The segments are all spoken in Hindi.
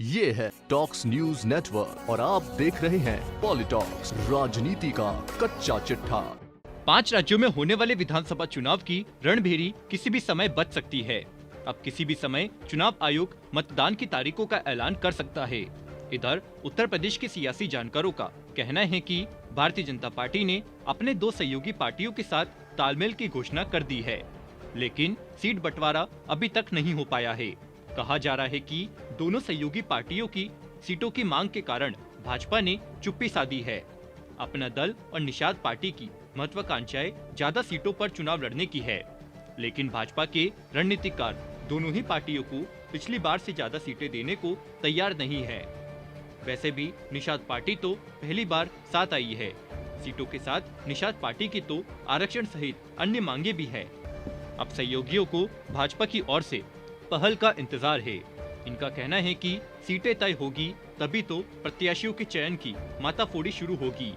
ये है टॉक्स न्यूज नेटवर्क और आप देख रहे हैं पॉलिटॉक्स, राजनीति का कच्चा चिट्ठा। 5 राज्यों में होने वाले विधानसभा चुनाव की रणभेरी किसी भी समय बच सकती है। अब किसी भी समय चुनाव आयोग मतदान की तारीखों का ऐलान कर सकता है। इधर उत्तर प्रदेश के सियासी जानकारों का कहना है कि भारतीय जनता पार्टी ने अपने 2 सहयोगी पार्टियों के साथ तालमेल की घोषणा कर दी है, लेकिन सीट बंटवारा अभी तक नहीं हो पाया है। कहा जा रहा है कि दोनों सहयोगी पार्टियों की सीटों की मांग के कारण भाजपा ने चुप्पी साधी है। अपना दल और निषाद पार्टी की महत्वाकांक्षाएं ज्यादा सीटों पर चुनाव लड़ने की है, लेकिन भाजपा के रणनीतिकार दोनों ही पार्टियों को पिछली बार से ज्यादा सीटें देने को तैयार नहीं है। वैसे भी निषाद पार्टी तो पहली बार साथ आई है। सीटों के साथ निषाद पार्टी की तो आरक्षण सहित अन्य मांगे भी है। अब सहयोगियों को भाजपा की ओर से पहल का इंतजार है। इनका कहना है कि सीटें तय होगी तभी तो प्रत्याशियों के चयन की माताफोड़ी शुरू होगी।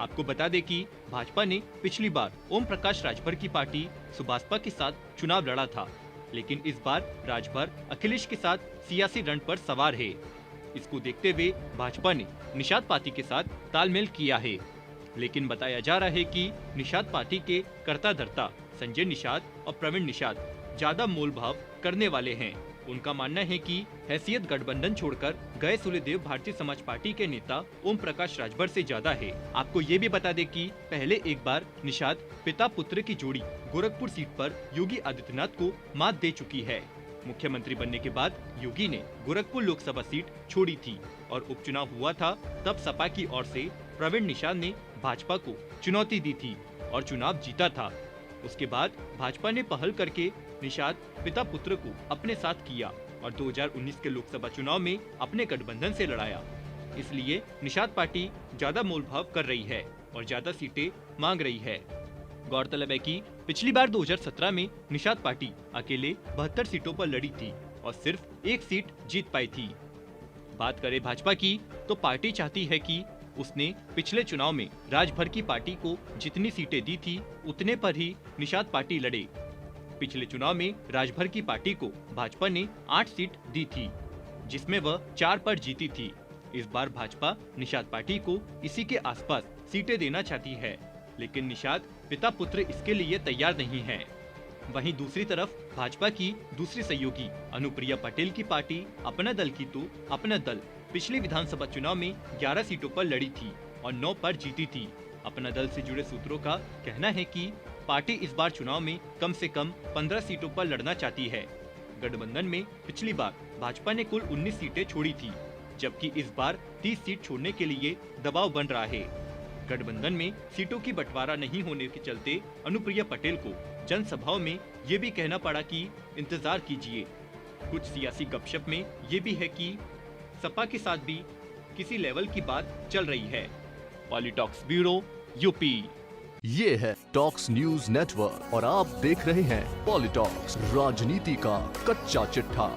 आपको बता दें कि भाजपा ने पिछली बार ओम प्रकाश राजभर की पार्टी सुभाषपा के साथ चुनाव लड़ा था, लेकिन इस बार राजभर अखिलेश के साथ सियासी रण पर सवार है। इसको देखते हुए भाजपा ने निषाद पार्टी के साथ तालमेल किया है, लेकिन बताया जा रहा है कि निषाद पार्टी के कर्ता धर्ता संजय निषाद और प्रवीण निषाद ज्यादा मोल भाव करने वाले हैं। उनका मानना है कि हैसियत गठबंधन छोड़कर गए सूर्यदेव भारतीय समाज पार्टी के नेता ओम प्रकाश राजभर से ज्यादा है। आपको ये भी बता दें कि पहले एक बार निषाद पिता पुत्र की जोड़ी गोरखपुर सीट पर योगी आदित्यनाथ को मात दे चुकी है। मुख्यमंत्री बनने के बाद योगी ने गोरखपुर लोकसभा सीट छोड़ी थी और उपचुनाव हुआ था, तब सपा की ओर से प्रवीण निषाद ने भाजपा को चुनौती दी थी और चुनाव जीता था। उसके बाद भाजपा ने पहल करके निषाद पिता पुत्र को अपने साथ किया और 2019 के लोकसभा चुनाव में अपने गठबंधन से लड़ाया। इसलिए निषाद पार्टी ज्यादा मोलभाव कर रही है और ज्यादा सीटें मांग रही है। गौरतलब है कि पिछली बार 2017 में निषाद पार्टी अकेले 72 सीटों पर लड़ी थी और सिर्फ 1 सीट जीत पाई थी। बात करें भाजपा की तो पार्टी चाहती है कि उसने पिछले चुनाव में राजभर की पार्टी को जितनी सीटें दी थी उतने पर ही निषाद पार्टी लड़े। पिछले चुनाव में राजभर की पार्टी को भाजपा ने 8 सीट दी थी, जिसमें वह 4 पर जीती थी। इस बार भाजपा निषाद पार्टी को इसी के आसपास सीटें देना चाहती है, लेकिन निषाद पिता पुत्र इसके लिए तैयार नहीं है। वहीं दूसरी तरफ भाजपा की दूसरी सहयोगी अनुप्रिया पटेल की पार्टी अपना दल की तो अपना दल पिछले विधानसभा चुनाव में 11 सीटों पर लड़ी थी और 9 पर जीती थी। अपना दल से जुड़े सूत्रों का कहना है कि पार्टी इस बार चुनाव में कम से कम 15 सीटों पर लड़ना चाहती है। गठबंधन में पिछली बार भाजपा ने कुल 19 सीटें छोड़ी थी, जबकि इस बार 30 सीट छोड़ने के लिए दबाव बन रहा है। गठबंधन में सीटों की बंटवारा नहीं होने के चलते अनुप्रिया पटेल को जनसभाओं में ये भी कहना पड़ा कि इंतजार कीजिए। कुछ सियासी गपशप में ये भी है कि सपा के साथ भी किसी लेवल की बात चल रही है। PoliTalks bureau UP. ये है टॉक्स न्यूज नेटवर्क और आप देख रहे हैं पॉलिटॉक्स, राजनीति का कच्चा चिट्ठा।